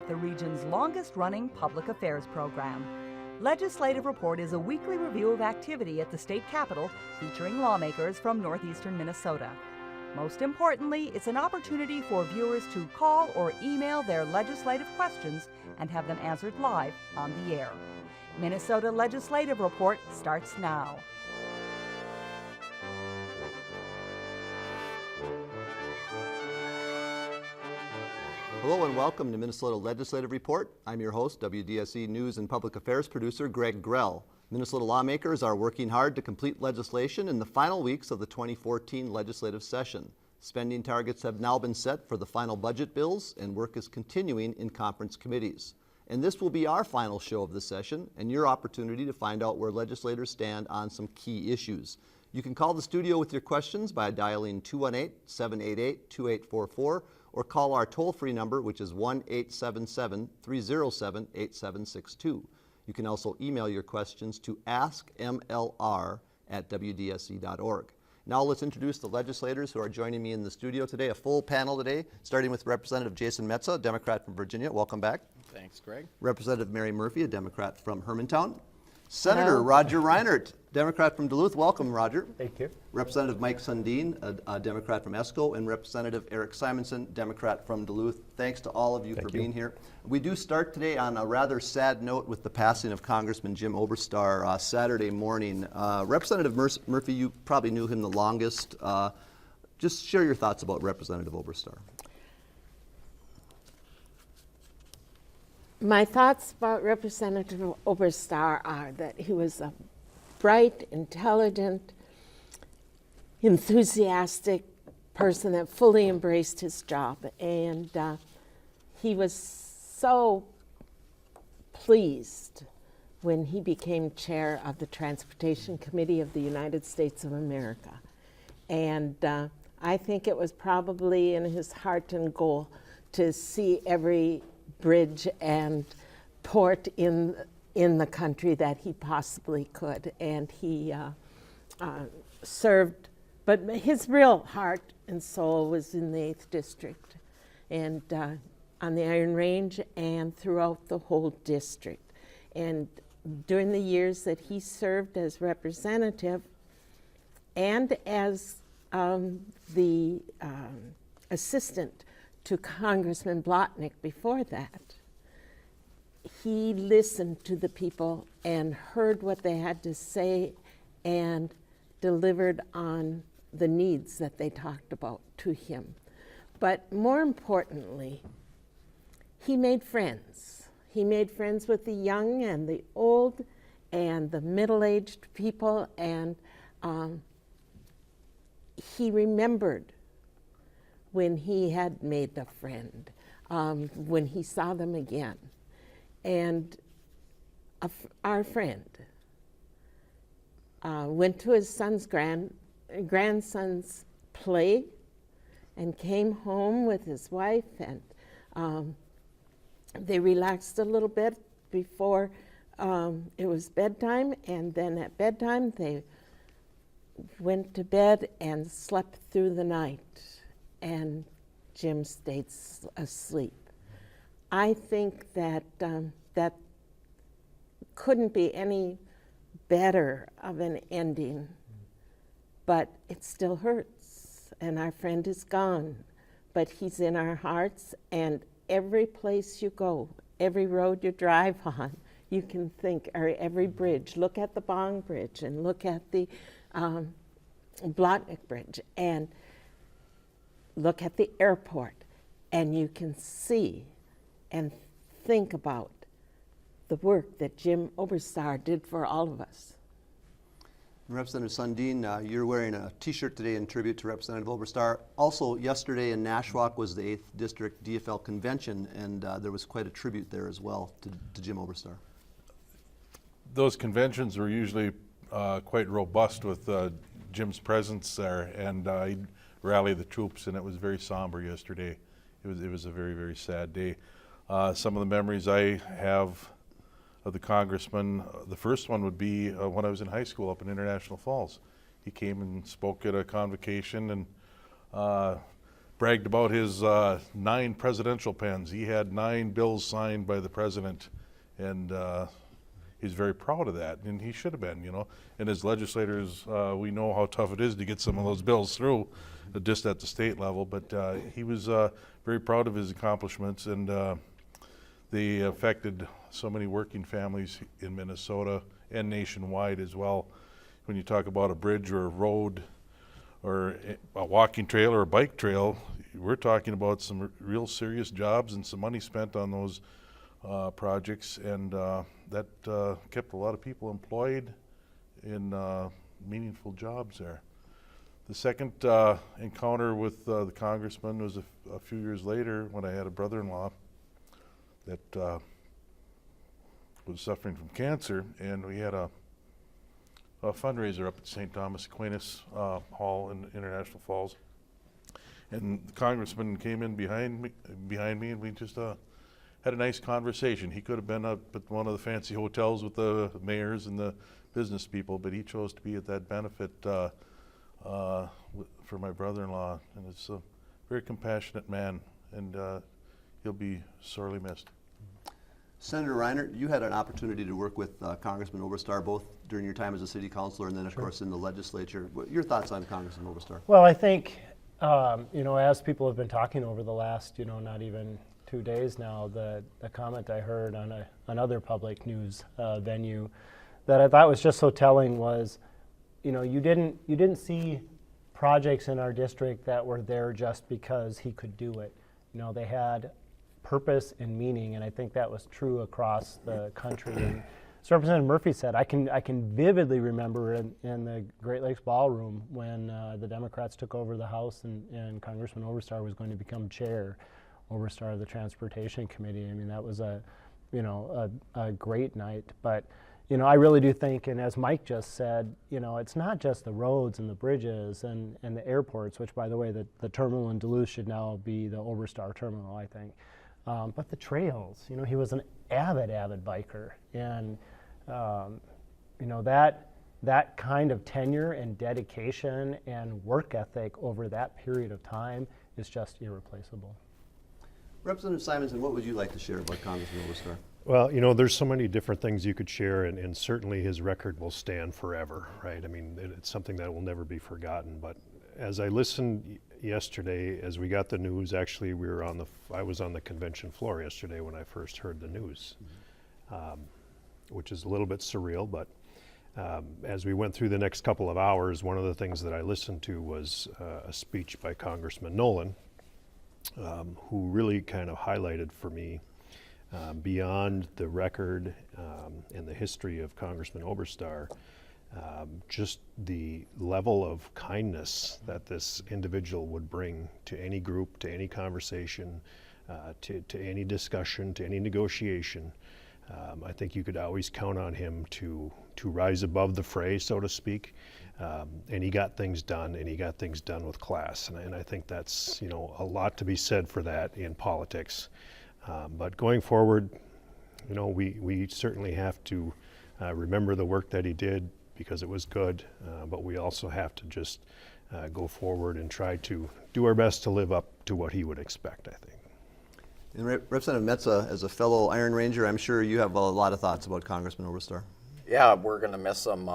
the region's longest-running public affairs program. Legislative Report is a weekly review of activity at the state capitol featuring lawmakers from northeastern Minnesota. Most importantly, it's an opportunity for viewers to call or email their legislative questions and have them answered live on the air. Minnesota Legislative Report starts now. Hello and welcome to Minnesota Legislative Report. I'm your host, WDSE News and Public Affairs producer Greg Grell. Minnesota lawmakers are working hard to complete legislation in the final weeks of the 2014 legislative session. Spending targets have now been set for the final budget bills, and work is continuing in conference committees. And this will be our final show of the session and your opportunity to find out where legislators stand on some key issues. You can call the studio with your questions by dialing 218-788-2844 or call our toll-free number, which is 1-877-307-8762. You can also email your questions to askmlr@wdse.org. Now let's introduce the legislators who are joining me in the studio today. A full panel today, starting with Representative Jason Metza, Democrat from Virginia. Welcome back. Thanks, Greg. Representative Mary Murphy, a Democrat from Hermantown. Senator Roger Reinert, Democrat from Duluth. Welcome, Roger. Thank you. Representative Mike Sundin, a Democrat from Esko, and Representative Eric Simonson, Democrat from Duluth. Thanks to all of you for being here. We do start today on a rather sad note with the passing of Congressman Jim Oberstar Saturday morning. Representative Murphy, you probably knew him the longest. Just share your thoughts about Representative Oberstar. My thoughts about Representative Oberstar are that he was a bright, intelligent, enthusiastic person that fully embraced his job. And he was so pleased when he became chair of the Transportation Committee of the United States of America. And I think it was probably in his heart and goal to see every bridge and port in the country that he possibly could. And he served, but his real heart and soul was in the 8th District and on the Iron Range and throughout the whole district. And during the years that he served as representative and as the assistant to Congressman Blotnick before that, he listened to the people and heard what they had to say and delivered on the needs that they talked about to him. But more importantly, he made friends. He made friends with the young and the old and the middle-aged people, and he remembered when he had made a friend, when he saw them again. And our friend went to his son's grandson's play and came home with his wife, and they relaxed a little bit before it was bedtime, and then at bedtime they went to bed and slept through the night. And Jim stayed asleep. I think that that couldn't be any better of an ending, but it still hurts, and our friend is gone, but he's in our hearts, and every place you go, every road you drive on, you can think, or every bridge, look at the Bong Bridge and look at the Blotnick Bridge, and look at the airport, and you can see and think about the work that Jim Oberstar did for all of us. Representative Sundin, you're wearing a t-shirt today in tribute to Representative Oberstar. Also, yesterday in Nashwauk was the 8th District DFL Convention, and there was quite a tribute there as well to Jim Oberstar. Those conventions were usually quite robust with Jim's presence there, and he'd rally the troops, and it was very somber yesterday. It was a very, very sad day. Some of the memories I have of the congressman, the first one would be when I was in high school up in International Falls. He came and spoke at a convocation, and bragged about his 9 presidential pens. He had 9 bills signed by the president, and he's very proud of that, and he should have been, you know. And as legislators, we know how tough it is to get some of those bills through, just at the state level, but he was very proud of his accomplishments, and they affected so many working families in Minnesota and nationwide as well. When you talk about a bridge or a road or a walking trail or a bike trail, we're talking about some real serious jobs and some money spent on those projects, and that kept a lot of people employed in meaningful jobs there. The second encounter with the congressman was a few years later when I had a brother-in-law that was suffering from cancer, and we had a fundraiser up at St. Thomas Aquinas Hall in International Falls. And the congressman came in behind me, and we just had a nice conversation. He could have been up at one of the fancy hotels with the mayors and the business people, but he chose to be at that benefit for my brother-in-law. And it's a very compassionate man, and he'll be sorely missed. Senator Reinert, you had an opportunity to work with Congressman Oberstar both during your time as a city councilor and then, of course, in the legislature. What are your thoughts on Congressman Oberstar? Well, I think, as people have been talking over the last, not even 2 days now, the comment I heard on another public news venue that I thought was just so telling was, you didn't see projects in our district that were there just because he could do it. They had purpose and meaning, and I think that was true across the country. And as Representative Murphy said, I can vividly remember in the Great Lakes Ballroom when the Democrats took over the House and Congressman Oberstar was going to become chair, Oberstar of the Transportation Committee. I mean, that was a great night. But I really do think, and as Mike just said, it's not just the roads and the bridges and the airports, which, by the way, the terminal in Duluth should now be the Oberstar terminal, I think. But the trails, he was an avid biker, and that kind of tenure and dedication and work ethic over that period of time is just irreplaceable. Representative Simonson, what would you like to share about Congressman Oberstar? Well, there's so many different things you could share, and certainly his record will stand forever, right? I mean, it's something that will never be forgotten. But as I listened yesterday, as we got the news, actually I was on the convention floor yesterday when I first heard the news, which is a little bit surreal. But as we went through the next couple of hours, one of the things that I listened to was a speech by Congressman Nolan, who really kind of highlighted for me, beyond the record and the history of Congressman Oberstar, just the level of kindness that this individual would bring to any group, to any conversation, to any discussion, to any negotiation. I think you could always count on him to rise above the fray, so to speak. And he got things done, and he got things done with class. And I think that's, a lot to be said for that in politics. But going forward, we certainly have to remember the work that he did because it was good, but we also have to just go forward and try to do our best to live up to what he would expect, I think. And Representative Metsa, as a fellow Iron Ranger, I'm sure you have a lot of thoughts about Congressman Oberstar. Yeah, we're going to miss him.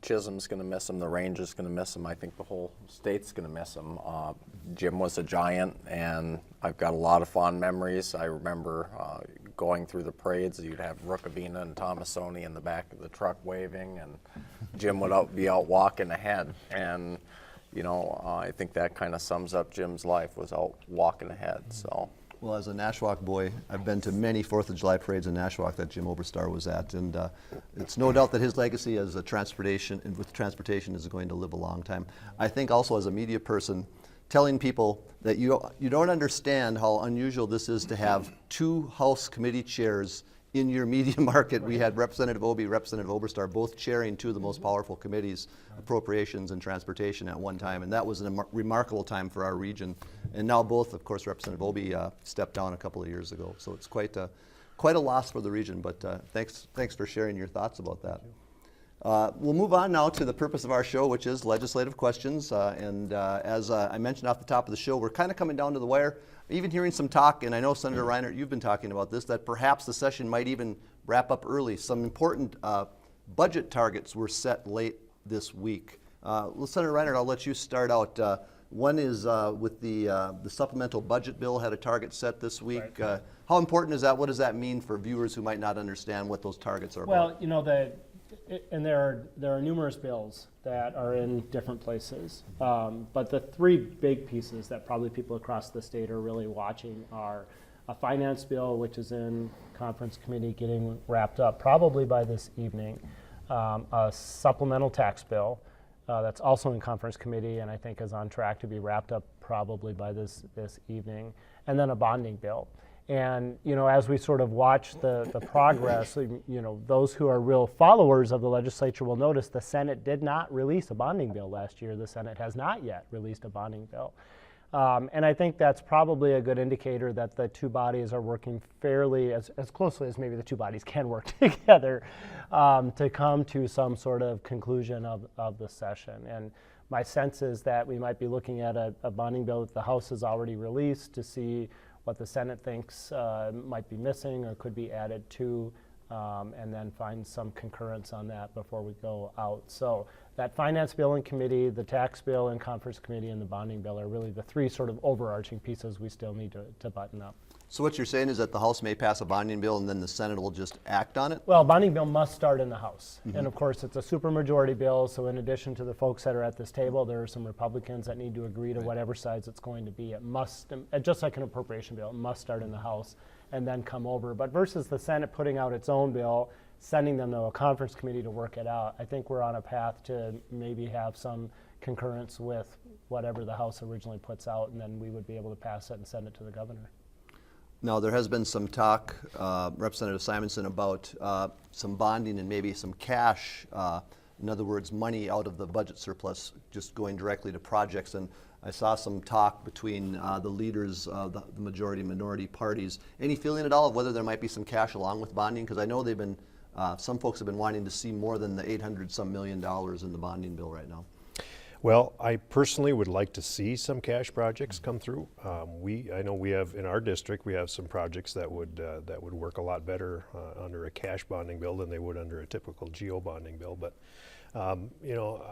Chisholm's going to miss him. The Ranger's going to miss him. I think the whole state's going to miss him. Jim was a giant, and I've got a lot of fond memories. I remember going through the parades. You'd have Rukavina and Tomasoni in the back of the truck waving, and Jim would be out walking ahead. And, I think that kind of sums up Jim's life, was out walking ahead. So. Well, as a Nashwauk boy, I've been to many 4th of July parades in Nashwauk that Jim Oberstar was at, and it's no doubt that his legacy as a transportation is going to live a long time. I think also as a media person, telling people that you don't understand how unusual this is to have 2 House committee chairs in your media market. We had Representative Obey, Representative Oberstar both chairing 2 of the most powerful committees, appropriations and transportation, at one time, and that was a remarkable time for our region. And now both, of course, Representative Obey stepped down a couple of years ago, so it's quite a loss for the region. But thanks for sharing your thoughts about that. We'll move on now to the purpose of our show, which is legislative questions. As I mentioned off the top of the show, we're kind of coming down to the wire. Even hearing some talk, and I know Senator Reinert, you've been talking about this, that perhaps the session might even wrap up early. Some important budget targets were set late this week. Senator Reinert, I'll let you start out. One is with the supplemental budget bill had a target set this week. Right. How important is that? What does that mean for viewers who might not understand what those targets are about? Well, you know, there are numerous bills that are in different places, but the three big pieces that probably people across the state are really watching are a finance bill, which is in conference committee getting wrapped up probably by this evening, a supplemental tax bill that's also in conference committee and I think is on track to be wrapped up probably by this evening, and then a bonding bill. And, you know, as we sort of watch the progress, you know, those who are real followers of the legislature will notice the Senate did not release a bonding bill last year. The Senate has not yet released a bonding bill. And I think that's probably a good indicator that the two bodies are working fairly, as closely as maybe the two bodies can work together to come to some sort of conclusion of the session. And my sense is that we might be looking at a bonding bill that the House has already released to see what the Senate thinks might be missing or could be added to, and then find some concurrence on that before we go out. So that finance bill in committee, the tax bill in conference committee, and the bonding bill are really the three sort of overarching pieces we still need to button up. So what you're saying is that the House may pass a bonding bill and then the Senate will just act on it? Well, bonding bill must start in the House. And of course, it's a supermajority bill, so in addition to the folks that are at this table, there are some Republicans that need to agree to whatever sides it's going to be. It must, just like an appropriation bill, it must start in the House and then come over. But versus the Senate putting out its own bill, sending them to a conference committee to work it out, I think we're on a path to maybe have some concurrence with whatever the House originally puts out, and then we would be able to pass it and send it to the governor. Now, there has been some talk, Representative Simonson, about some bonding and maybe some cash, in other words, money out of the budget surplus just going directly to projects. And I saw some talk between the leaders of the majority and minority parties. Any feeling at all of whether there might be some cash along with bonding? Because I know they've been, some folks have been wanting to see more than the $800-some million in the bonding bill right now. Well, I personally would like to see some cash projects come through. I know we have in our district we have some projects that would work a lot better under a cash bonding bill than they would under a typical geo bonding bill. But you know,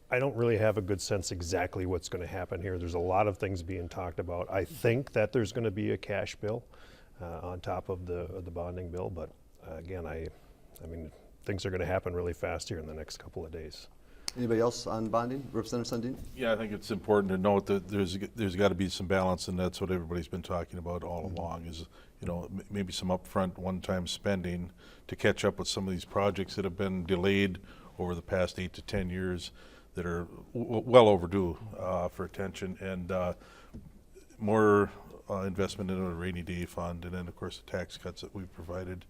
I don't really have a good sense exactly what's going to happen here. There's a lot of things being talked about. I think that there's going to be a cash bill on top of the bonding bill, but again, I mean, things are going to happen really fast here in the next couple of days. Anybody else on bonding? Representative Sundin? Yeah, I think it's important to note that there's got to be some balance, and that's what everybody's been talking about all along. Is, you know, maybe some upfront one-time spending to catch up with some of these projects that have been delayed over the past 8 to 10 years that are well overdue for attention, and more investment in a rainy day fund, and then of course the tax cuts that we've provided.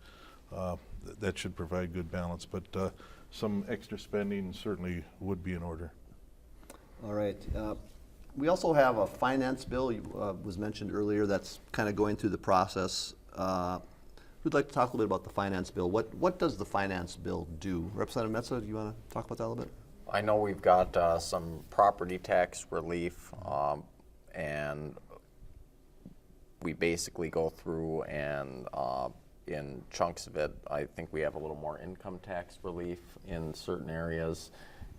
That should provide good balance, but some extra spending certainly would be in order. All right. We also have a finance bill, was mentioned earlier, that's kind of going through the process. Who'd like to talk a little bit about the finance bill? What does the finance bill do? Representative Metsa, do you want to talk about that a little bit? I know we've got some property tax relief, and we basically go through and in chunks of it, I think we have a little more income tax relief in certain areas,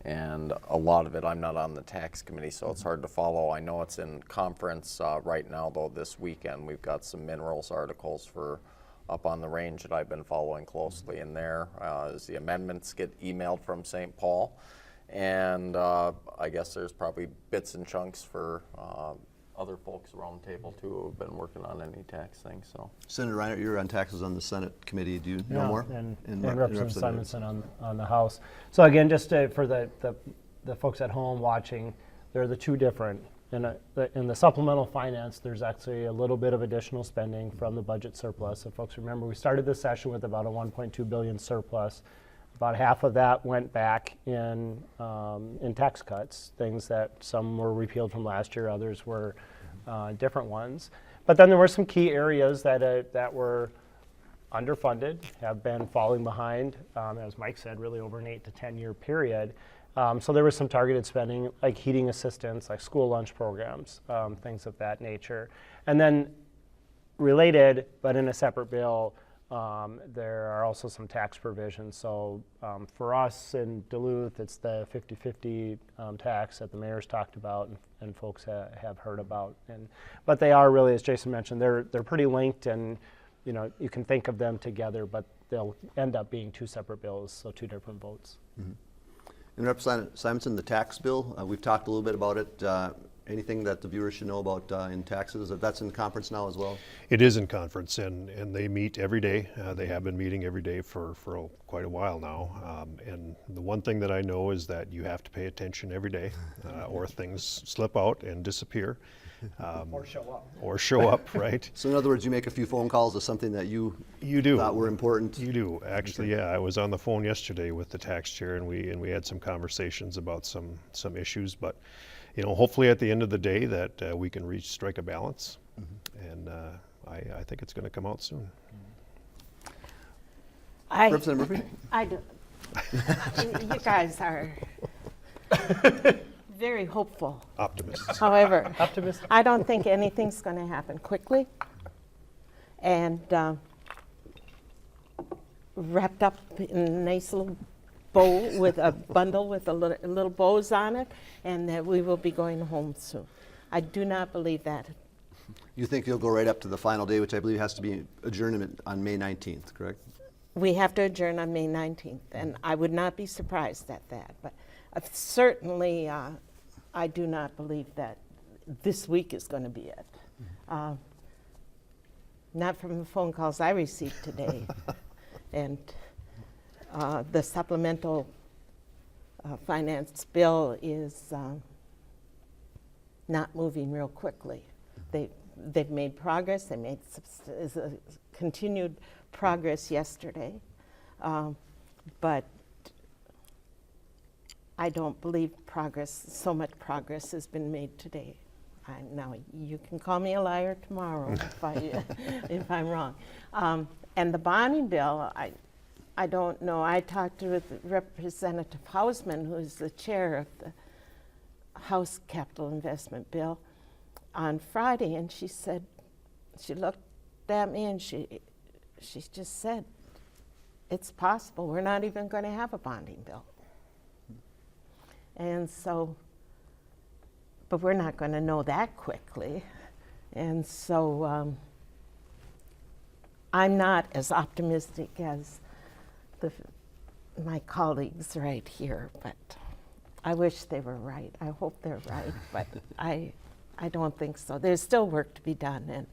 and a lot of it, I'm not on the tax committee, so it's hard to follow. I know it's in conference right now, though. This weekend we've got some minerals articles for up on the range that I've been following closely in there as the amendments get emailed from St. Paul, and I guess there's probably bits and chunks for other folks around the table too who have been working on any tax things. So, Senator Reinert, you're on taxes on the Senate committee. Do you know more? And And Representative Simonson on the House. So again, just for the folks at home watching, they're the two different. In the supplemental finance, there's actually a little bit of additional spending from the budget surplus. If folks remember, we started this session with about a $1.2 billion surplus. About half of that went back in tax cuts, things that some were repealed from last year, others were different ones. But then there were some key areas that were underfunded, have been falling behind, as Mike said, really over an 8 to 10 year period. So there was some targeted spending, like heating assistance, like school lunch programs, things of that nature. And then related, but in a separate bill, there are also some tax provisions. So for us in Duluth, it's the 50-50 tax that the mayor's talked about and folks have heard about. But they are really, as Jason mentioned, they're pretty linked, and you can think of them together, but they'll end up being two separate bills, so two different votes. Mm-hmm. And Representative Simonson, the tax bill, we've talked a little bit about it. Anything that the viewers should know about in taxes? That's in conference now as well? It is in conference, and they meet every day. They have been meeting every day for quite a while now. And the one thing that I know is that you have to pay attention every day, or things slip out and disappear. Or show up. Or show up, right? So in other words, you make a few phone calls to something that you do thought were important? You do. Actually, yeah. I was on the phone yesterday with the tax chair, and we had some conversations about some issues, but hopefully at the end of the day that we can strike a balance, and I think it's going to come out soon. Representative Murphy? I do. You guys are very hopeful. Optimists. However, Optimistic. I don't think anything's going to happen quickly, and wrapped up in a nice little bow with a bundle with a little bows on it, and that we will be going home soon. I do not believe that. You think you'll go right up to the final day, which I believe has to be adjourned on May 19th, correct? We have to adjourn on May 19th, and I would not be surprised at that. But certainly, I do not believe that this week is going to be it. Not from the phone calls I received today. And the supplemental finance bill is not moving real quickly. They've made progress. They made continued progress yesterday, but I don't believe so much progress has been made today. Now, you can call me a liar tomorrow if I'm wrong. And the bonding bill, I don't know. I talked with Representative Hausman, who is the chair of the House Capital Investment Bill, on Friday, and she said, she looked at me and she just said, it's possible. We're not even going to have a bonding bill. And so, but we're not going to know that quickly. And so I'm not as optimistic as my colleagues right here, but I wish they were right. I hope they're right, but I don't think so. There's still work to be done, and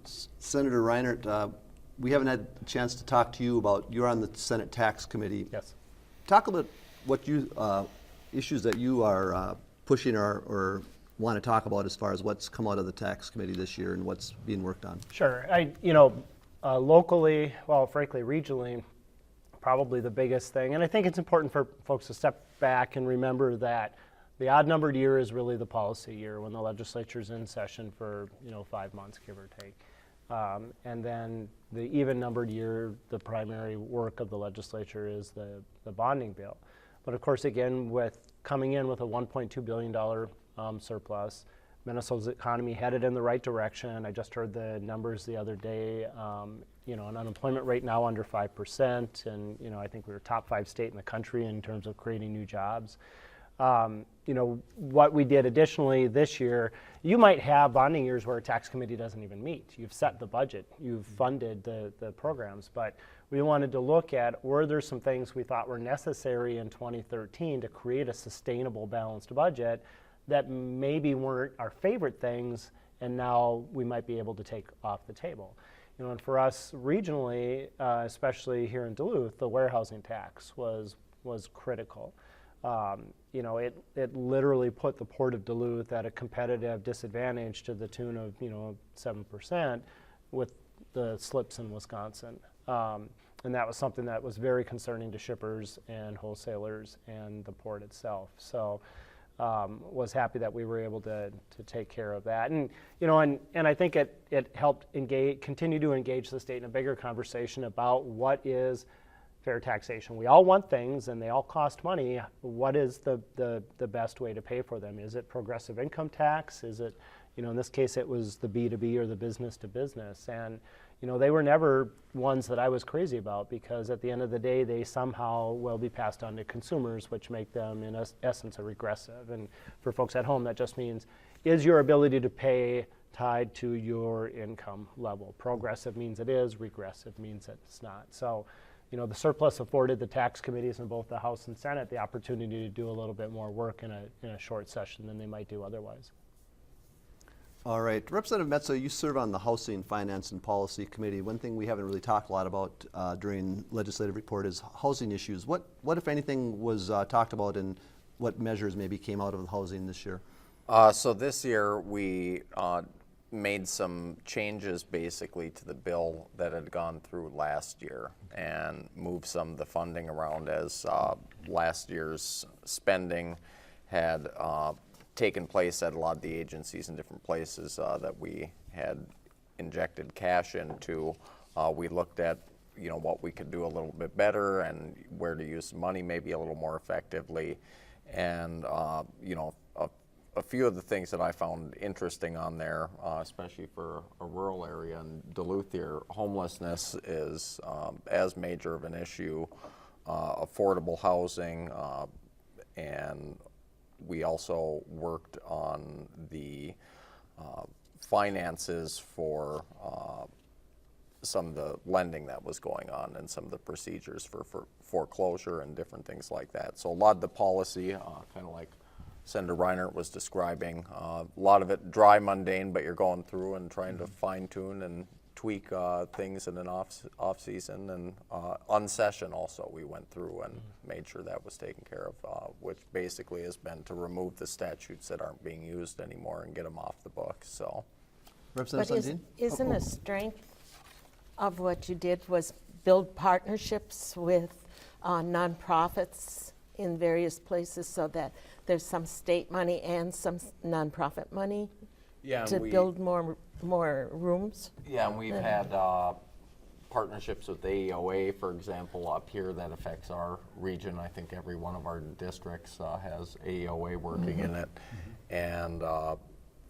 Senator Reinert, we haven't had a chance to talk to you about, you're on the Senate Tax Committee. Yes. Talk a little bit what issues that you are pushing or want to talk about as far as what's come out of the Tax Committee this year and what's being worked on. Sure. Locally, well, frankly, regionally, probably the biggest thing, and I think it's important for folks to step back and remember that the odd-numbered year is really the policy year when the legislature's in session for 5 months, give or take. And then the even-numbered year, the primary work of the legislature is the bonding bill. But of course, again, with coming in with a $1.2 billion surplus, Minnesota's economy headed in the right direction. I just heard the numbers the other day. An unemployment rate now under 5%, and I think we're a top 5 state in the country in terms of creating new jobs. What we did additionally this year, you might have bonding years where a tax committee doesn't even meet. You've set the budget, you've funded the programs, but we wanted to look at, were there some things we thought were necessary in 2013 to create a sustainable, balanced budget that maybe weren't our favorite things, and now we might be able to take off the table. And for us regionally, especially here in Duluth, the warehousing tax was critical. It literally put the Port of Duluth at a competitive disadvantage to the tune of 7% with the slips in Wisconsin. And that was something that was very concerning to shippers and wholesalers and the port itself. So was happy that we were able to take care of that. And, you know, and I think it helped continue to engage the state in a bigger conversation about what is fair taxation. We all want things and they all cost money. What is the best way to pay for them? Is it progressive income tax? Is it, you know, in this case it was the B2B or the business to business. And, you know, they were never ones that I was crazy about, because at the end of the day they somehow will be passed on to consumers, which make them in essence a regressive. And for folks at home, that just means, is your ability to pay tied to your income level? Progressive means it is, regressive means it's not. So, you know, the surplus afforded the tax committees in both the House and Senate the opportunity to do a little bit more work in a short session than they might do otherwise. All right, Representative Metsa, you serve on the Housing, Finance, and Policy Committee. One thing we haven't really talked a lot about during legislative report is housing issues. What if anything, was talked about, and what measures maybe came out of housing this year? So this year we made some changes basically to the bill that had gone through last year and moved some of the funding around, as last year's spending had taken place at a lot of the agencies in different places that we had injected cash into. We looked at, you know, what we could do a little bit better and where to use money maybe a little more effectively. And you know, a few of the things that I found interesting on there, especially for a rural area in Duluth here, homelessness is as major of an issue, affordable housing, and we also worked on the finances for some of the lending that was going on and some of the procedures for foreclosure and different things like that. So a lot of the policy, kind of like Senator Reinert was describing, a lot of it dry, mundane, but you're going through and trying to fine tune and tweak things in an off season, and on session also we went through and made sure that was taken care of, which basically has been to remove the statutes that aren't being used anymore and get them off the books. So, Representative But Sundin? isn't a strength of what you did was build partnerships with nonprofits in various places, so that there's some state money and some nonprofit money to build more rooms? Yeah, and we've had partnerships with the AEOA, for example, up here that affects our region. I think every one of our districts has AEOA working in it, and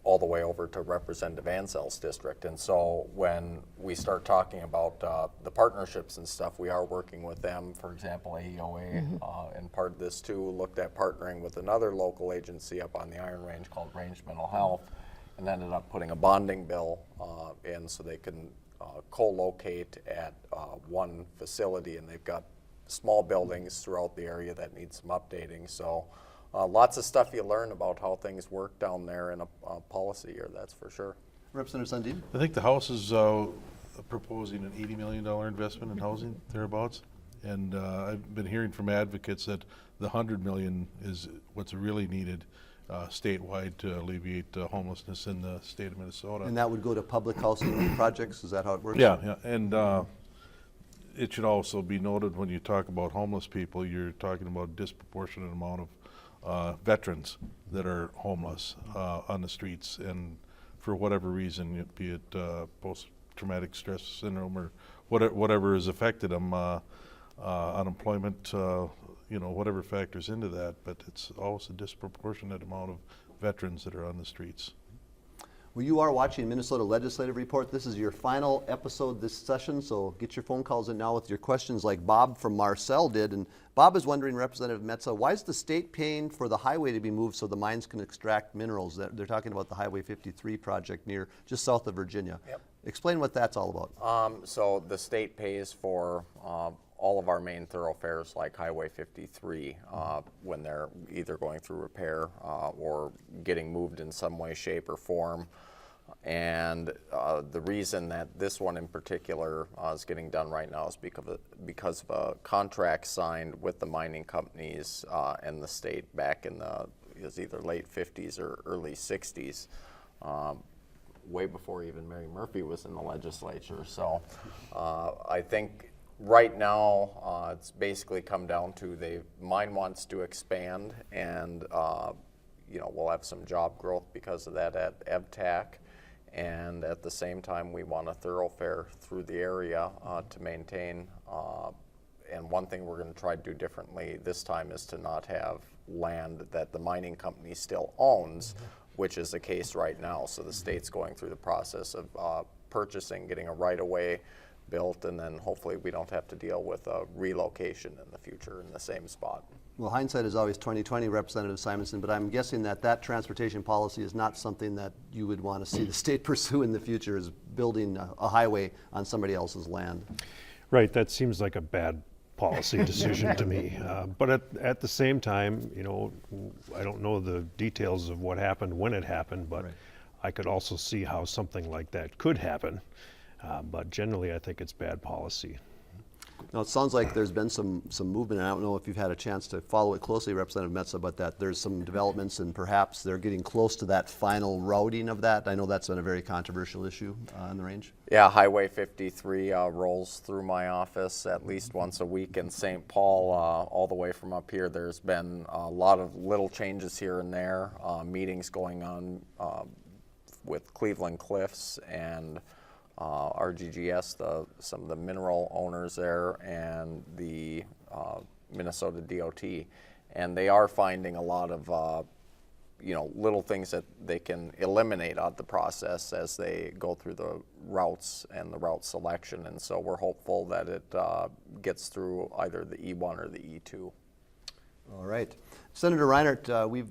all the way over to Representative Ansell's district. And so when we start talking about the partnerships and stuff, we are working with them. For example, AEOA, and part of this too, looked at partnering with another local agency up on the Iron Range called Range Mental Health, and ended up putting a bonding bill in so they can co-locate at one facility, and they've got small buildings throughout the area that need some updating. So lots of stuff you learn about how things work down there in a policy year, that's for sure. Representative Sundin? I think the House is proposing an $80 million investment in housing, thereabouts. And I've been hearing from advocates that the $100 million is what's really needed statewide to alleviate homelessness in the state of Minnesota. And that would go to public housing projects, is that how it works? Yeah, and it should also be noted, when you talk about homeless people, you're talking about a disproportionate amount of veterans that are homeless on the streets, and for whatever reason, be it post-traumatic stress syndrome or whatever has affected them, unemployment, you know, whatever factors into that, but it's also a disproportionate amount of veterans that are on the streets. Well, you are watching Minnesota Legislative Report. This is your final episode this session, so get your phone calls in now with your questions like Bob from Marcel did. And Bob is wondering, Representative Metsa, why is the state paying for the highway to be moved so the mines can extract minerals? They're talking about the Highway 53 project near, just south of Virginia. Yep. Explain what that's all about. So the state pays for all of our main thoroughfares like Highway 53 when they're either going through repair or getting moved in some way, shape, or form. And the reason that this one in particular is getting done right now is because of a contract signed with the mining companies and the state back in the, it was either late 50s or early 60s. Way before even Mary Murphy was in the legislature. So I think right now it's basically come down to mine wants to expand, and we'll have some job growth because of that at EVTAC. And at the same time, we want a thoroughfare through the area to maintain. And one thing we're going to try to do differently this time is to not have land that the mining company still owns, which is the case right now. So the state's going through the process of purchasing, getting a right-of-way built, and then hopefully we don't have to deal with a relocation in the future in the same spot. Well, hindsight is always 20/20, Representative Simonson, but I'm guessing that transportation policy is not something that you would want to see the state pursue in the future, is building a highway on somebody else's land. Right, that seems like a bad policy decision to me. But at the same time, I don't know the details of what happened when it happened, but I could also see how something like that could happen. But generally, I think it's bad policy. Now, it sounds like there's been some movement, and I don't know if you've had a chance to follow it closely, Representative Metsa, but that there's some developments and perhaps they're getting close to that final routing of that. I know that's been a very controversial issue on the range. Yeah, Highway 53 rolls through my office at least once a week in St. Paul, all the way from up here. There's been a lot of little changes here and there, meetings going on with Cleveland Cliffs and RGGS, some of the mineral owners there, and the Minnesota DOT. And they are finding a lot of little things that they can eliminate out of the process as they go through the routes and the route selection. And so we're hopeful that it gets through either the E1 or the E2. All right. Senator Reinert, we've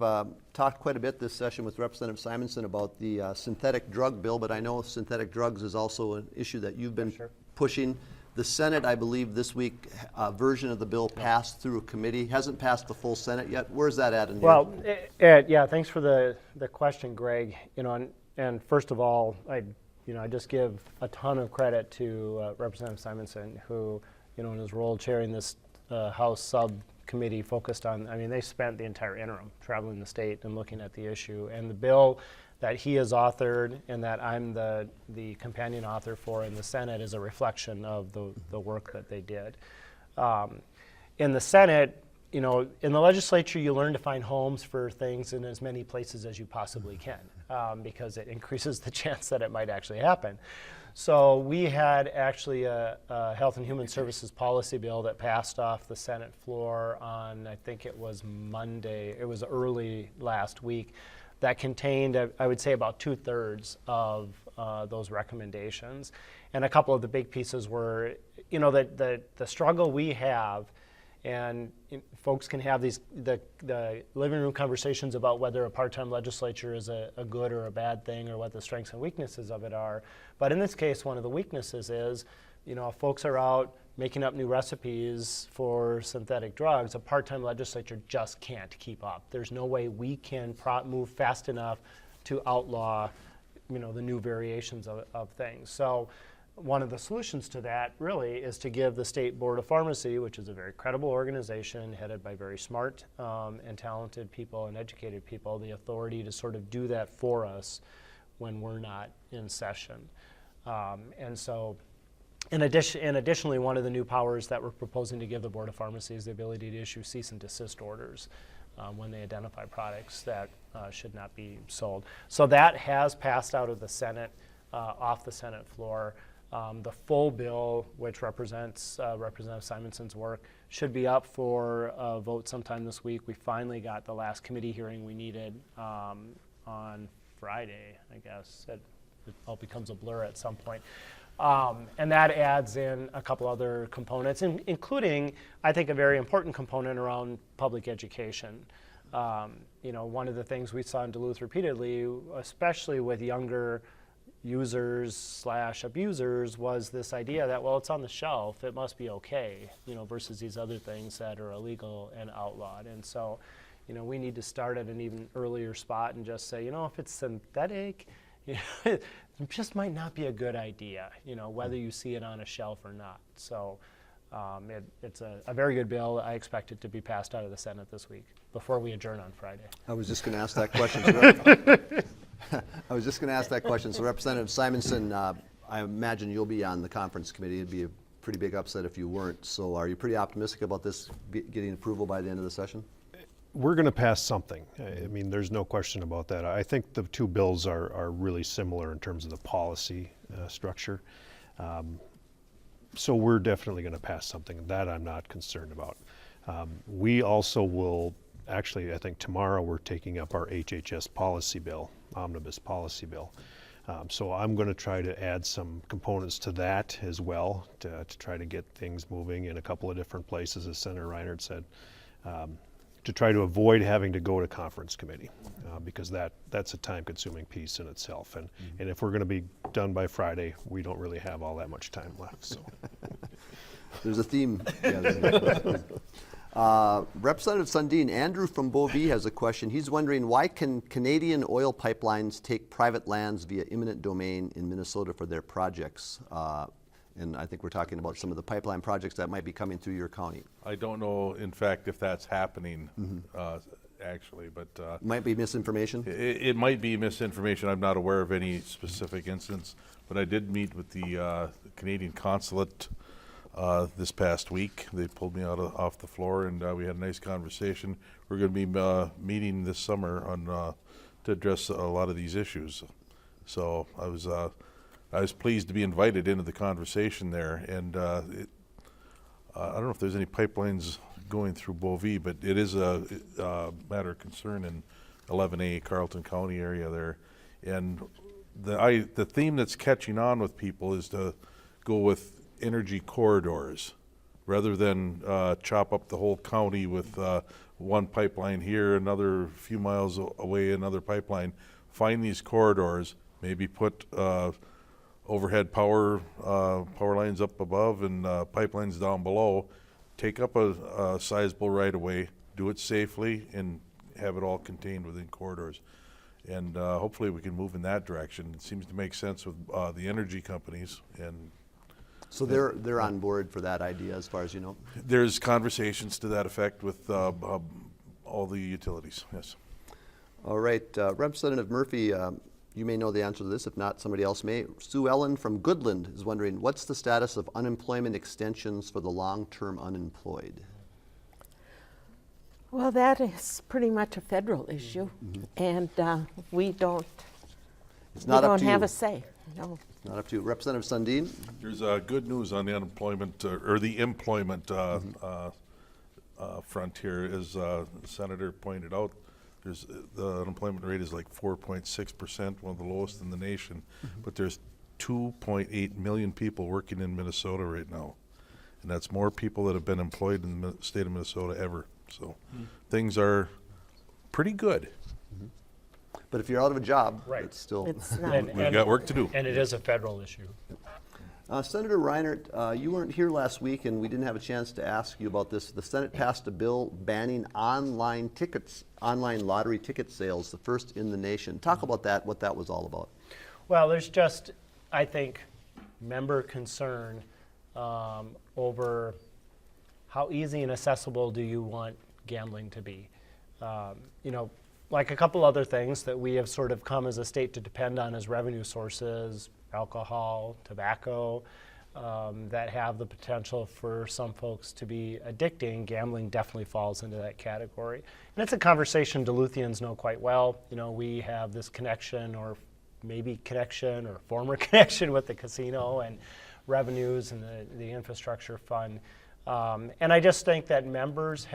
talked quite a bit this session with Representative Simonson about the synthetic drug bill, but I know synthetic drugs is also an issue that you've been pushing. The Senate, I believe this week, a version of the bill passed through a committee, hasn't passed the full Senate yet. Where's that at in here? Well, Ed, yeah, thanks for the question, Greg. And first of all, I just give a ton of credit to Representative Simonson, who, in his role chairing this House subcommittee focused on, they spent the entire interim traveling the state and looking at the issue. And the bill that he has authored and that I'm the companion author for in the Senate is a reflection of the work that they did. In the Senate, in the legislature, you learn to find homes for things in as many places as you possibly can, because it increases the chance that it might actually happen. So we had actually a Health and Human Services policy bill that passed off the Senate floor on, I think it was Monday, it was early last week, that contained, I would say, about 2/3 of those recommendations. And a couple of the big pieces were, the struggle we have, and folks can have the living room conversations about whether a part-time legislature is a good or a bad thing, or what the strengths and weaknesses of it are. But in this case, one of the weaknesses is, if folks are out making up new recipes for synthetic drugs, a part-time legislature just can't keep up. There's no way we can move fast enough to outlaw, the new variations of things. So one of the solutions to that really is to give the State Board of Pharmacy, which is a very credible organization headed by very smart and talented people and educated people, the authority to sort of do that for us when we're not in session. And additionally, one of the new powers that we're proposing to give the Board of Pharmacy is the ability to issue cease and desist orders when they identify products that should not be sold. So that has passed out of the Senate, off the Senate floor. The full bill, which represents Representative Simonson's work, should be up for a vote sometime this week. We finally got the last committee hearing we needed on Friday, I guess. It all becomes a blur at some point. And that adds in a couple other components, including, I think, a very important component around public education. One of the things we saw in Duluth repeatedly, especially with younger users / abusers, was this idea that, well, it's on the shelf, it must be okay, versus these other things that are illegal and outlawed. And so, we need to start at an even earlier spot and just say, if it's synthetic, it just might not be a good idea, whether you see it on a shelf or not. So it's a very good bill. I expect it to be passed out of the Senate this week before we adjourn on Friday. I was just going to ask that question. So Representative Simonson, I imagine you'll be on the conference committee. It'd be a pretty big upset if you weren't. So are you pretty optimistic about this getting approval by the end of the session? we're going to pass something. I mean, there's no question about that. I think the two bills are really similar in terms of the policy structure. So we're definitely going to pass something. That I'm not concerned about. We also will, actually, I think tomorrow we're taking up our HHS policy bill, omnibus policy bill. So I'm going to try to add some components to that as well to try to get things moving in a couple of different places, as Senator Reinhardt said, to try to avoid having to go to conference committee because that's a time-consuming piece in itself. And if we're going to be done by Friday, we don't really have all that much time left. So. There's a theme. Representative Sundin, Andrew from Beauvais has a question. He's wondering, why can Canadian oil pipelines take private lands via eminent domain in Minnesota for their projects? And I think we're talking about some of the pipeline projects that might be coming through your county. I don't know, in fact, if that's happening, actually, but Might be misinformation. it might be misinformation. I'm not aware of any specific instance, but I did meet with the Canadian consulate this past week. They pulled me off the floor, and we had a nice conversation. We're going to be meeting this summer on to address a lot of these issues. So I was pleased to be invited into the conversation there, and I don't know if there's any pipelines going through Beauvais, but it is a matter of concern in 11A, Carleton County area there. And the theme that's catching on with people is to go with energy corridors rather than chop up the whole county with one pipeline here, another few miles away, another pipeline. Find these corridors, maybe put overhead power lines up above and pipelines down below. Take up a sizable right of way, do it safely, and have it all contained within corridors. And hopefully we can move in that direction. It seems to make sense with the energy companies, and So they're on board for that idea, as far as you know. there's conversations to that effect with all the utilities. Yes. All right, Representative Murphy, you may know the answer to this. If not, somebody else may. Sue Ellen from Goodland is wondering, what's the status of unemployment extensions for the long-term unemployed? Well, that is pretty much a federal issue, and we don't. It's not up to you. have a say. No. Not up to you. Representative Sundin? There's good news on the unemployment or the employment front here, as the Senator pointed out. The unemployment rate is like 4.6%, one of the lowest in the nation. But there's 2.8 million people working in Minnesota right now, and that's more people that have been employed in the state of Minnesota ever. So things are pretty good. But if you're out of a job, Right. it's still. It's not. We've got work to do. And it is a federal issue. Senator Reinhardt, you weren't here last week, and we didn't have a chance to ask you about this. The Senate passed a bill banning online lottery ticket sales, the first in the nation. Talk about that, what that was all about. Well, there's just, I think, member concern over how easy and accessible do you want gambling to be. You know, like a couple other things that we have sort of come as a state to depend on as revenue sources, alcohol, tobacco, that have the potential for some folks to be addicting. Gambling definitely falls into that category. And it's a conversation Duluthians know quite well. You know, we have this connection or maybe connection or former connection with the casino and revenues and the infrastructure fund. And I just think that members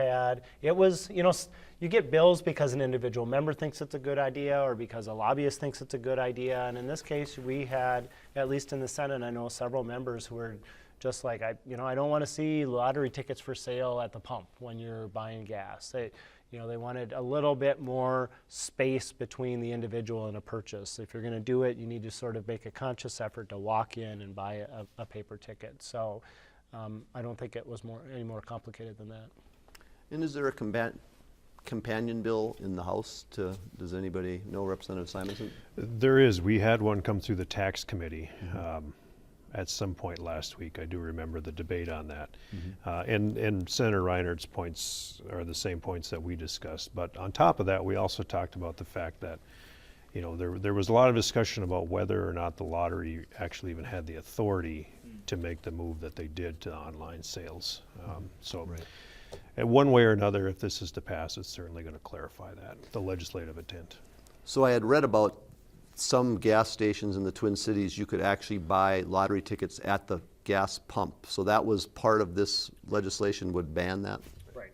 you get bills because an individual member thinks it's a good idea or because a lobbyist thinks it's a good idea. And in this case, we had, at least in the Senate, I know several members who were just like, I don't want to see lottery tickets for sale at the pump when you're buying gas. They wanted a little bit more space between the individual and a purchase. If you're going to do it, you need to sort of make a conscious effort to walk in and buy a paper ticket. So I don't think it was any more complicated than that. And is there a companion bill in the House does anybody know, Representative Simonson? There is. We had one come through the tax committee at some point last week. I do remember the debate on that. And Senator Reinhardt's points are the same points that we discussed. But on top of that, we also talked about the fact that, you know, there was a lot of discussion about whether or not the lottery actually even had the authority to make the move that they did to online sales. And one way or another, if this is to pass, it's certainly going to clarify that, the legislative intent. So I had read about some gas stations in the Twin Cities, you could actually buy lottery tickets at the gas pump. So that was part of this legislation would ban that? Right.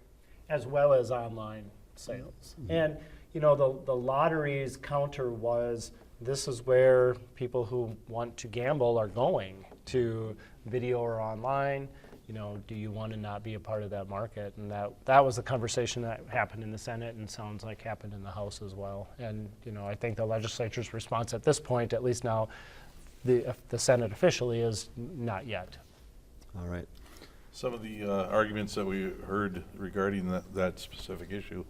As well as online sales. And, you know, the lottery's counter was, this is where people who want to gamble are going, to video or online. You know, do you want to not be a part of that market? And that was the conversation that happened in the Senate and sounds like happened in the House as well. And, you know, I think the legislature's response at this point, at least now, the Senate officially, is not yet. All right. Some of the arguments that we heard regarding that specific issue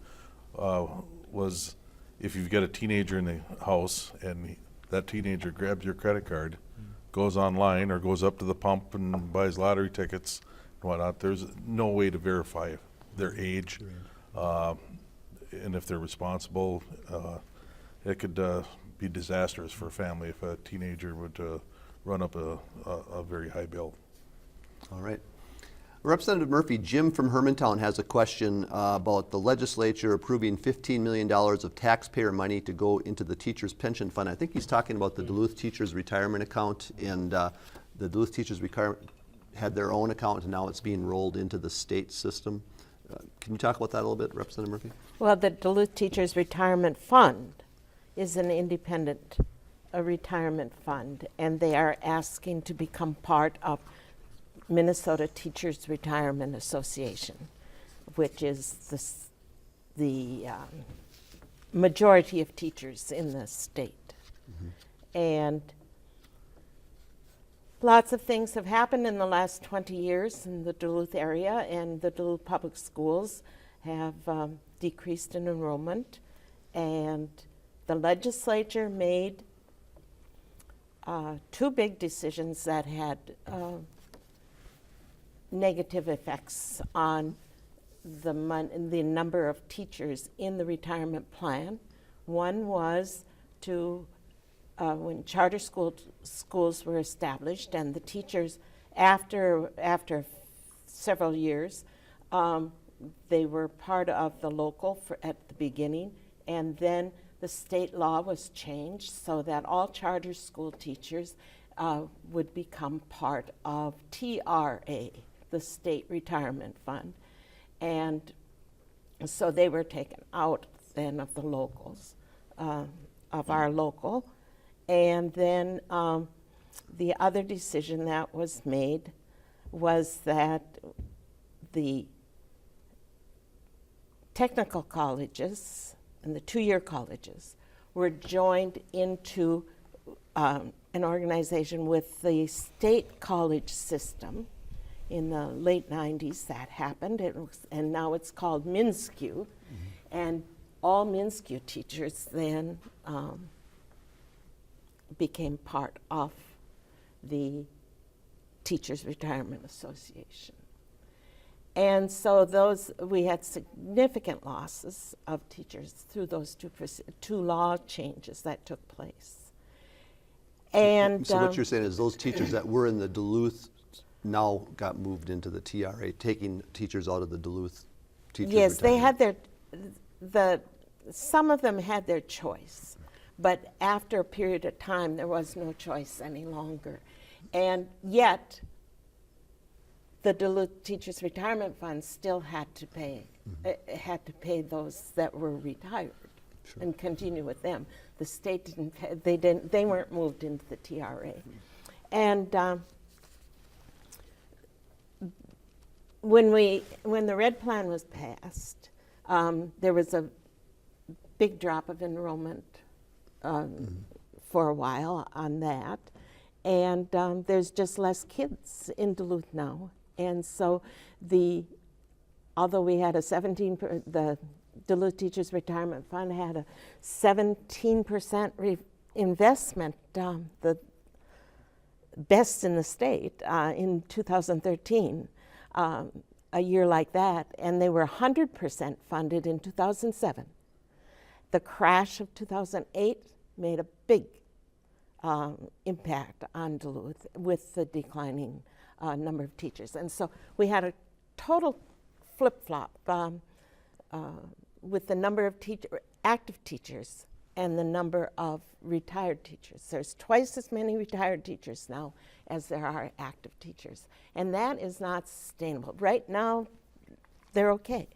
was if you've got a teenager in the house and that teenager grabs your credit card, goes online or goes up to the pump and buys lottery tickets and whatnot, there's no way to verify their age. And if they're responsible, it could be disastrous for a family if a teenager would run up a very high bill. All right. Representative Murphy, Jim from Hermantown has a question about the legislature approving $15 million of taxpayer money to go into the teachers' pension fund. I think he's talking about the Duluth Teachers Retirement Account, and the Duluth Teachers had their own account, and now it's being rolled into the state system. Can you talk about that a little bit, Representative Murphy? Well, the Duluth Teachers Retirement Fund is an independent retirement fund, and they are asking to become part of Minnesota Teachers Retirement Association, which is the majority of teachers in the state. And lots of things have happened in the last 20 years in the Duluth area, and the Duluth Public Schools have decreased in enrollment, and the legislature made two big decisions that had negative effects on the number of teachers in the retirement plan. One was to, when charter schools were established, and the teachers, after several years, they were part of the local at the beginning, and then the state law was changed so that all charter school teachers would become part of TRA, the State Retirement Fund. And so they were taken out then of the locals, of our local. And then the other decision that was made was that the technical colleges and the two-year colleges were joined into an organization with the state college system. In the late 90s, that happened, and now it's called MnSCU. And all MnSCU teachers then became part of the Teachers Retirement Association. And so we had significant losses of teachers through those two law changes that took place. And so what you're saying is those teachers that were in the Duluth now got moved into the TRA, taking teachers out of the Duluth teachers. Yes, they retirement. had some of them had their choice, but after a period of time, there was no choice any longer. And yet, the Duluth Teachers Retirement Fund still had to pay, those that were retired and continue with them. The state didn't pay, they weren't moved into the TRA. And when the Red Plan was passed, there was a big drop of enrollment for a while on that, and there's just less kids in Duluth now. And so although we had the Duluth Teachers Retirement Fund had a 17% investment, the best in the state in 2013. A year like that, and they were 100% funded in 2007. The crash of 2008 made a big impact on Duluth with the declining number of teachers. And so we had a total flip-flop with the number of active teachers and the number of retired teachers. There's twice as many retired teachers now as there are active teachers. And that is not sustainable. Right now, they're okay.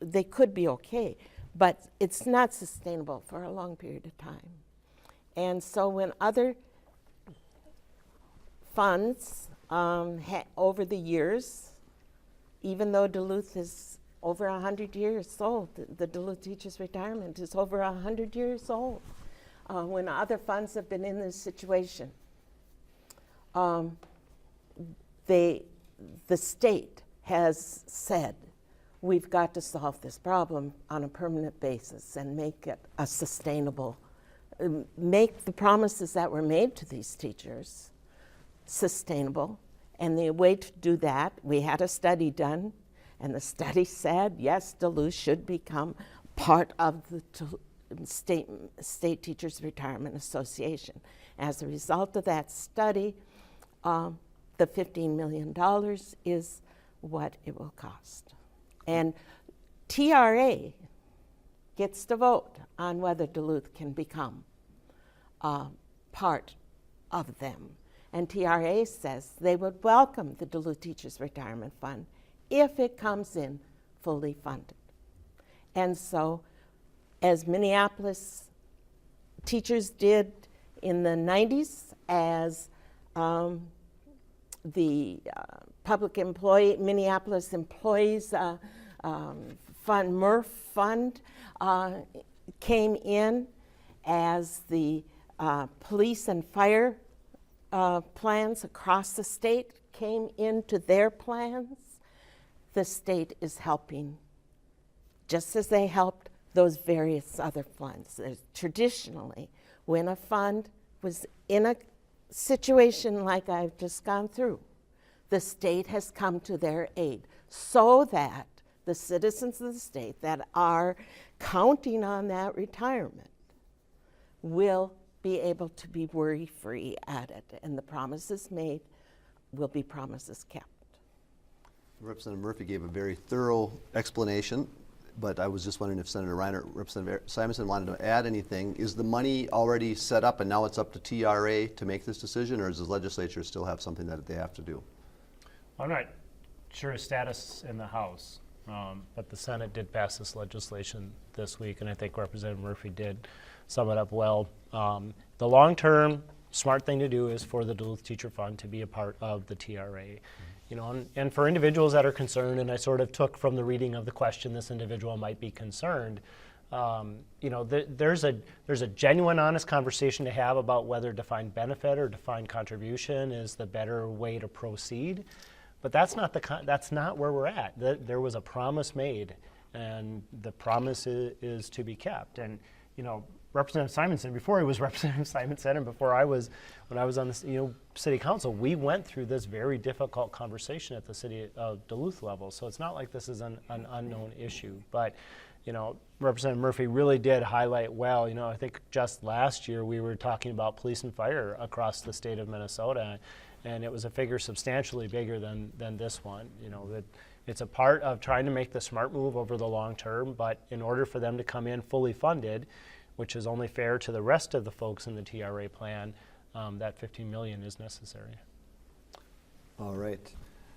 They could be okay, but it's not sustainable for a long period of time. And so when other funds over the years, even though Duluth is over 100 years old, the Duluth Teachers Retirement is over 100 years old, when other funds have been in this situation, the state has said, we've got to solve this problem on a permanent basis and make it a sustainable, make the promises that were made to these teachers sustainable. And the way to do that, we had a study done, and the study said, yes, Duluth should become part of the State Teachers Retirement Association. As a result of that study, the $15 million is what it will cost. And TRA gets to vote on whether Duluth can become part of them. And TRA says they would welcome the Duluth Teachers Retirement Fund if it comes in fully funded. And so, as Minneapolis teachers did in the 90s, as the public employee, Minneapolis Employees Fund, MRF Fund, came in, as the police and fire plans across the state came into their plans, the state is helping, just as they helped those various other funds. Traditionally, when a fund was in a situation like I've just gone through, the state has come to their aid so that the citizens of the state that are counting on that retirement will be able to be worry-free at it, and the promises made will be promises kept. Representative Murphy gave a very thorough explanation, but I was just wondering if Senator Reiner, Representative Simonson wanted to add anything. Is the money already set up and now it's up to TRA to make this decision, or does the legislature still have something that they have to do? I'm not sure of status in the House, but the Senate did pass this legislation this week, and I think Representative Murphy did sum it up well. The long-term smart thing to do is for the Duluth Teacher Fund to be a part of the TRA. You know, and for individuals that are concerned, and I sort of took from the reading of the question this individual might be concerned, you know, there's a genuine, honest conversation to have about whether defined benefit or defined contribution is the better way to proceed. But that's not where we're at. There was a promise made, and the promise is to be kept. And you know, Representative Simonson, before he was Representative Simonson, and before when I was on the city council, we went through this very difficult conversation at the city of Duluth level. So it's not like this is an unknown issue. But you know, Representative Murphy really did highlight well. You know, I think just last year we were talking about police and fire across the state of Minnesota, and it was a figure substantially bigger than this one. You know, that it's a part of trying to make the smart move over the long term, but in order for them to come in fully funded, which is only fair to the rest of the folks in the TRA plan, that $15 million is necessary. All right.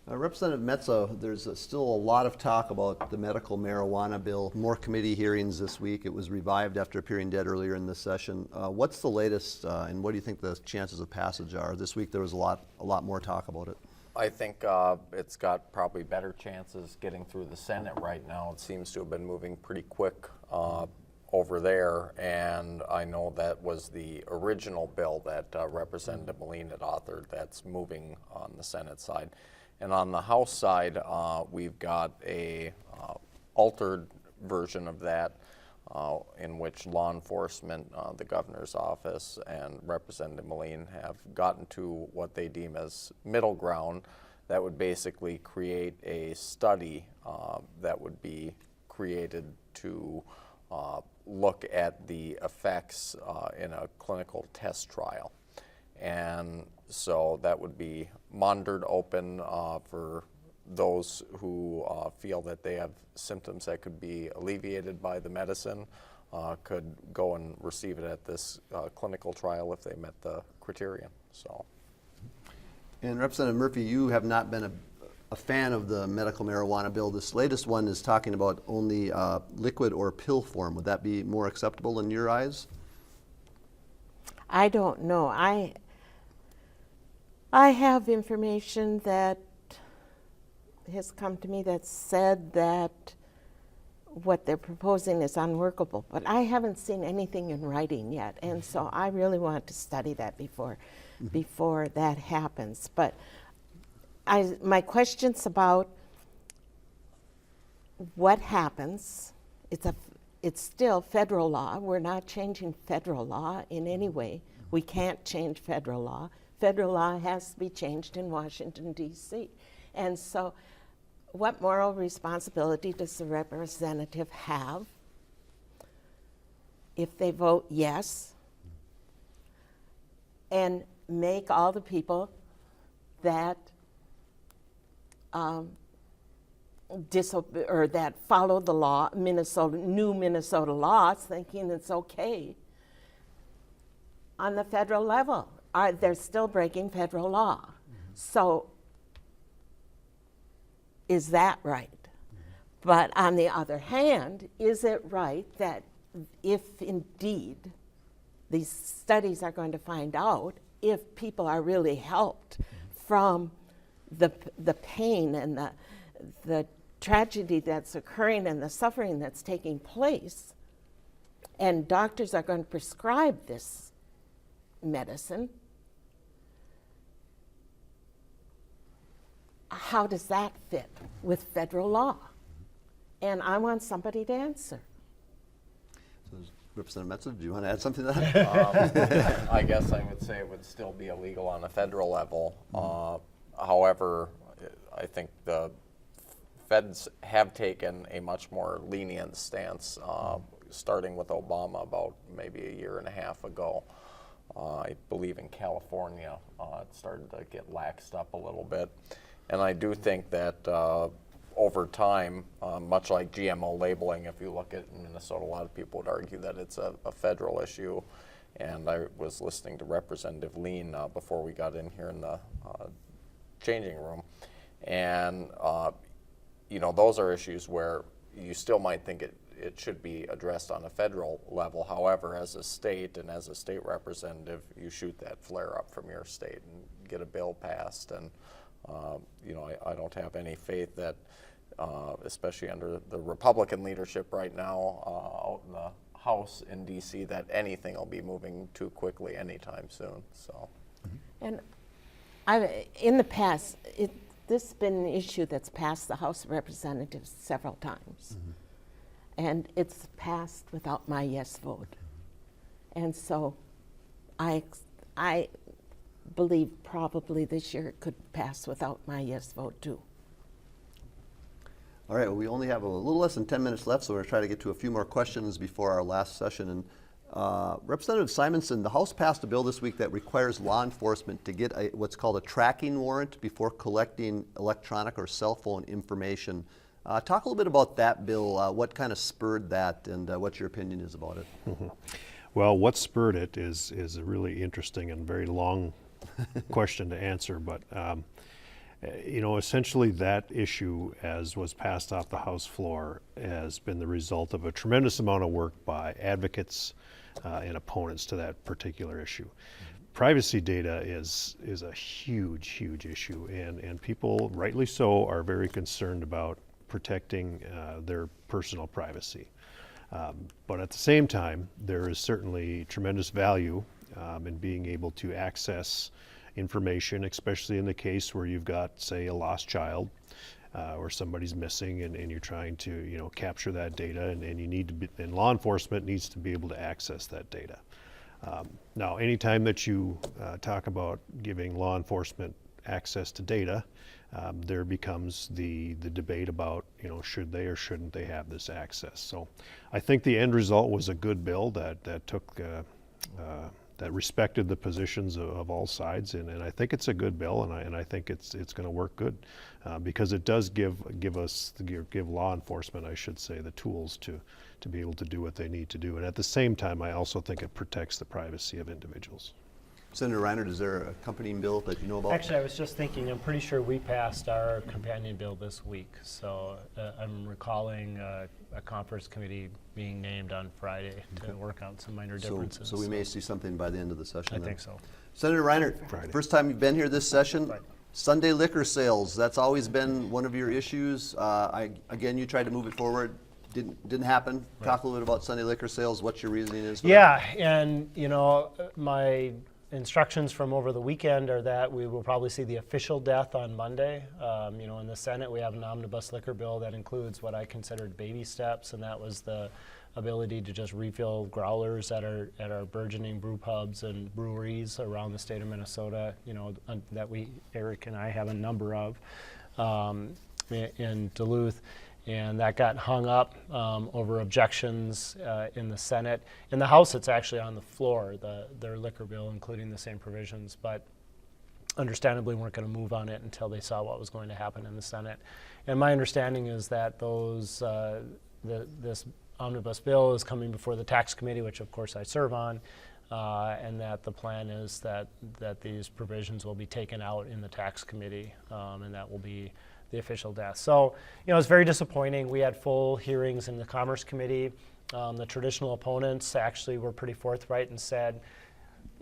Representative Metsa, there's still a lot of talk about the medical marijuana bill. More committee hearings this week. It was revived after appearing dead earlier in this session. What's the latest, and what do you think the chances of passage are? This week there was a lot more talk about it. I think it's got probably better chances getting through the Senate right now. It seems to have been moving pretty quick over there, and I know that was the original bill that Representative Moline had authored that's moving on the Senate side. And on the House side, we've got a altered version of that in which law enforcement, the governor's office, and Representative Moline have gotten to what they deem as middle ground that would basically create a study that would be created to look at the effects in a clinical test trial. And so that would be monitored open for those who feel that they have symptoms that could be alleviated by the medicine could go and receive it at this clinical trial if they met the criterion. So. And Representative Murphy, you have not been a fan of the medical marijuana bill. This latest one is talking about only liquid or pill form. Would that be more acceptable in your eyes? I don't know. I have information that has come to me that said that what they're proposing is unworkable, but I haven't seen anything in writing yet, and so I really want to study that before that happens. But my question's about what happens. It's still federal law. We're not changing federal law in any way. We can't change federal law. Federal law has to be changed in Washington, D.C. And so what moral responsibility does the representative have if they vote yes and make all the people that that follow the law, new Minnesota laws, thinking it's okay on the federal level? They're still breaking federal law. So is that right? But on the other hand, is it right that if indeed these studies are going to find out if people are really helped from the pain and the tragedy that's occurring and the suffering that's taking place, and doctors are going to prescribe this medicine, how does that fit with federal law? And I want somebody to answer. So, Representative Metzer, do you want to add something to that? I guess I would say it would still be illegal on a federal level. However, I think the feds have taken a much more lenient stance, starting with Obama about maybe a year and a half ago. I believe in California, it started to get laxed up a little bit. And I do think that over time, much like GMO labeling, if you look at Minnesota, a lot of people would argue that it's a federal issue. And I was listening to Representative Lean before we got in here in the changing room. And, you know, those are issues where you still might think it should be addressed on a federal level. However, as a state and as a state representative, you shoot that flare up from your state and get a bill passed. And you know, I don't have any faith that, especially under the Republican leadership right now out in the House in D.C., that anything will be moving too quickly anytime soon. So, And in the past, this has been an issue that's passed the House of Representatives several times. And it's passed without my yes vote. And so I believe probably this year it could pass without my yes vote too. All right, well, we only have a little less than 10 minutes left, so we're going to try to get to a few more questions before our last session. And Representative Simonson, the House passed a bill this week that requires law enforcement to get what's called a tracking warrant before collecting electronic or cell phone information. Talk a little bit about that bill, what kind of spurred that, and what your opinion is about it. Well, what spurred it is a really interesting and very long question to answer, but you know, essentially that issue, as was passed off the House floor, has been the result of a tremendous amount of work by advocates and opponents to that particular issue. Privacy data is a huge issue, and people, rightly so, are very concerned about protecting their personal privacy. But at the same time, there is certainly tremendous value in being able to access information, especially in the case where you've got, say, a lost child or somebody's missing, and you're trying to, you know, capture that data, and you need to be, and law enforcement needs to be able to access that data. Now, anytime that you talk about giving law enforcement access to data, there becomes the debate about, you know, should they or shouldn't they have this access. So I think the end result was a good bill that took that respected the positions of all sides, and I think it's a good bill, and I think it's going to work good because it does give law enforcement, I should say, the tools to be able to do what they need to do, and at the same time, I also think it protects the privacy of individuals. Senator Reinert, is there a accompanying bill that you know about? Actually, I was just thinking, I'm pretty sure we passed our companion bill this week. So I'm recalling a conference committee being named on Friday to work out some minor differences. So we may see something by the end of the session I then. think so. Senator Reinert, Friday. first time you've been here this session. Friday. Sunday liquor sales, that's always been one of your issues. Again, you tried to move it forward. Didn't happen. Talk a little bit about Sunday liquor sales, what your reasoning is for that. Yeah, and my instructions from over the weekend are that we will probably see the official death on Monday. In the Senate, we have an omnibus liquor bill that includes what I considered baby steps, and that was the ability to just refill growlers at our burgeoning brew pubs and breweries around the state of Minnesota. That Eric and I have a number of in Duluth. And that got hung up over objections in the Senate. In the House, it's actually on the floor, their liquor bill, including the same provisions, but understandably weren't going to move on it until they saw what was going to happen in the Senate. And my understanding is that this omnibus bill is coming before the Tax Committee, which of course I serve on, and that the plan is that these provisions will be taken out in the Tax Committee, and that will be the official death. So, it's very disappointing. We had full hearings in the Commerce Committee. The traditional opponents actually were pretty forthright and said,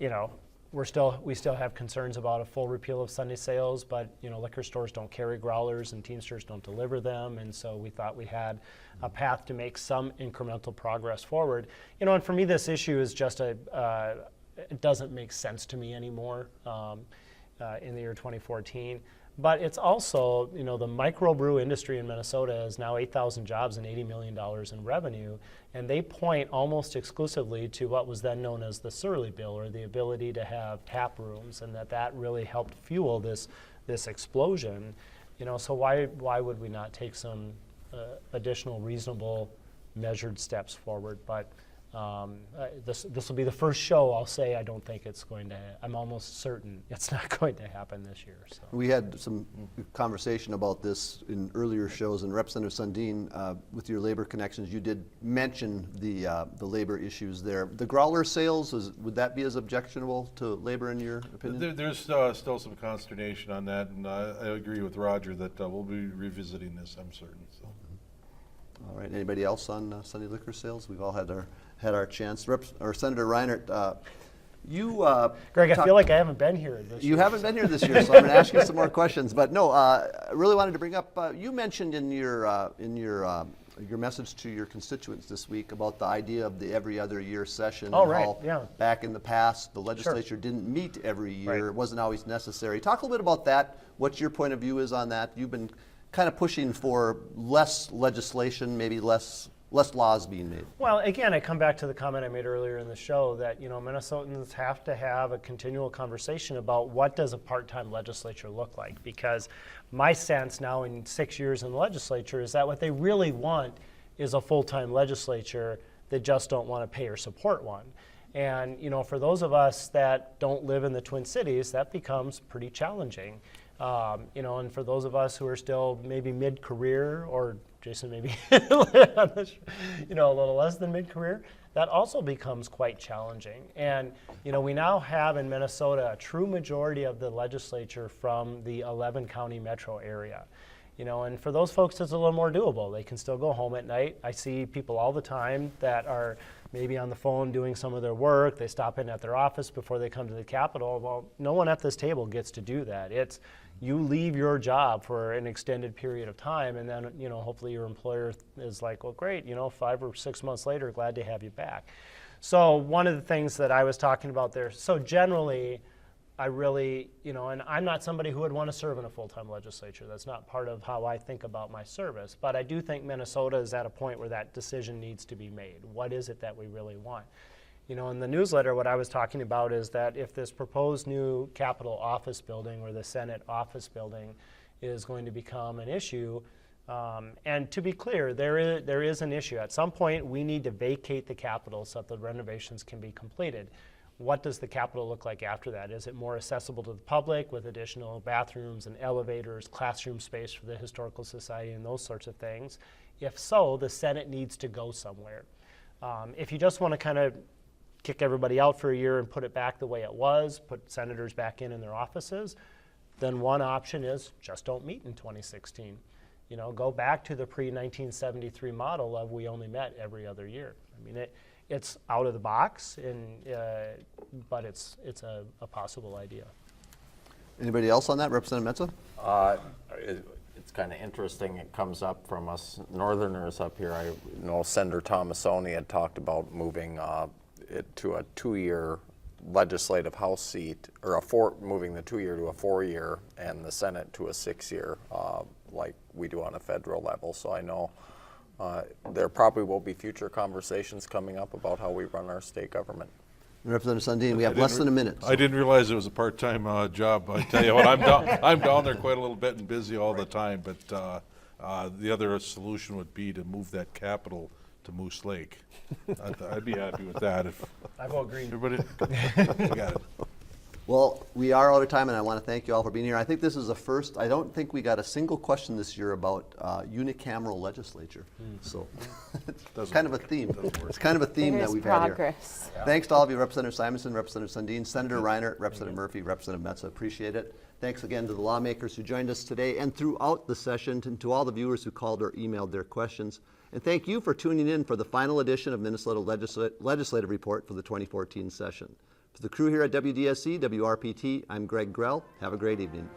we still have concerns about a full repeal of Sunday sales, but liquor stores don't carry growlers and Teamsters don't deliver them, and so we thought we had a path to make some incremental progress forward. And for me, this issue is just it doesn't make sense to me anymore in the year 2014. But it's also, the microbrew industry in Minnesota is now 8,000 jobs and $80 million in revenue, and they point almost exclusively to what was then known as the Surly Bill, or the ability to have tap rooms, and that really helped fuel this explosion. So why would we not take some additional reasonable measured steps forward? But this will be the first show I'll say I don't think it's going to. I'm almost certain it's not going to happen this year. So We had some conversation about this in earlier shows, and Representative Sundin, with your labor connections, you did mention the labor issues there. The growler sales, would that be as objectionable to labor in your opinion? There's still some consternation on that, and I agree with Roger that we'll be revisiting this, I'm certain. So. All right. Anybody else on Sunday liquor sales? We've all had our chance. Senator Reinert, you. Greg, I feel like I haven't been here this year. You haven't been here this year, so I'm going to ask you some more questions. But no, I really wanted to bring up. You mentioned in your message to your constituents this week about the idea of the every other year session. Oh, and right. how Yeah. Back in the past, the legislature didn't meet every year. Right. It wasn't always necessary. Talk a little bit about that. What your point of view is on that. You've been kind of pushing for less legislation, maybe less laws being made. Well, again, I come back to the comment I made earlier in the show that Minnesotans have to have a continual conversation about what does a part-time legislature look like, because my sense now in 6 years in the legislature is that what they really want is a full-time legislature. They just don't want to pay or support one. And for those of us that don't live in the Twin Cities, that becomes pretty challenging. And for those of us who are still maybe mid-career, or Jason maybe a little less than mid-career, that also becomes quite challenging. And we now have in Minnesota a true majority of the legislature from the 11 county metro area. And for those folks, it's a little more doable. They can still go home at night. I see people all the time that are maybe on the phone doing some of their work. They stop in at their office before they come to the Capitol. Well, no one at this table gets to do that. It's you leave your job for an extended period of time, and then hopefully your employer is like, well, great, 5 or 6 months later, glad to have you back. So one of the things that I was talking about there, so generally, I really, and I'm not somebody who would want to serve in a full-time legislature. That's not part of how I think about my service. But I do think Minnesota is at a point where that decision needs to be made. What is it that we really want? In the newsletter, what I was talking about is that if this proposed new Capitol office building or the Senate office building is going to become an issue, and to be clear, there is an issue. At some point, we need to vacate the Capitol so that the renovations can be completed. what does the Capitol look like after that? Is it more accessible to the public with additional bathrooms and elevators, classroom space for the Historical Society and those sorts of things? If so, the Senate needs to go somewhere. If you just want to kind of kick everybody out for a year and put it back the way it was, put senators back in their offices, then one option is just don't meet in 2016. You know, go back to the pre-1973 model of we only met every other year. I mean, it's out of the box, but it's a possible idea. Anybody else on that? Representative Metsa? It's kind of interesting. It comes up from us Northerners up here. I know Senator Thomasoni had talked about moving it to a 2-year legislative House seat, or moving the 2-year to a 4-year, and the Senate to a 6-year, like we do on a federal level. So I know there probably will be future conversations coming up about how we run our state government. Representative Sundin, we have less than a minute. I didn't realize it was a part-time job. I tell you what, I'm down there quite a little bit and busy all the time, but the other solution would be to move that capital to Moose Lake. I'd be happy with that. If I vote green. everybody, I got it. Well, we are out of time, and I want to thank you all for being here. I think this is the first, I don't think we got a single question this year about unicameral legislature. So it's kind of a theme. It's kind of a theme that There's we've had here. progress. Thanks to all of you, Representative Simonson, Representative Sundin, Senator Reiner, Representative Murphy, Representative Metsa. Appreciate it. Thanks again to the lawmakers who joined us today and throughout the session, and to all the viewers who called or emailed their questions. And thank you for tuning in for the final edition of Minnesota Legislative Report for the 2014 session. For the crew here at WDSC, WRPT, I'm Greg Grell. Have a great evening.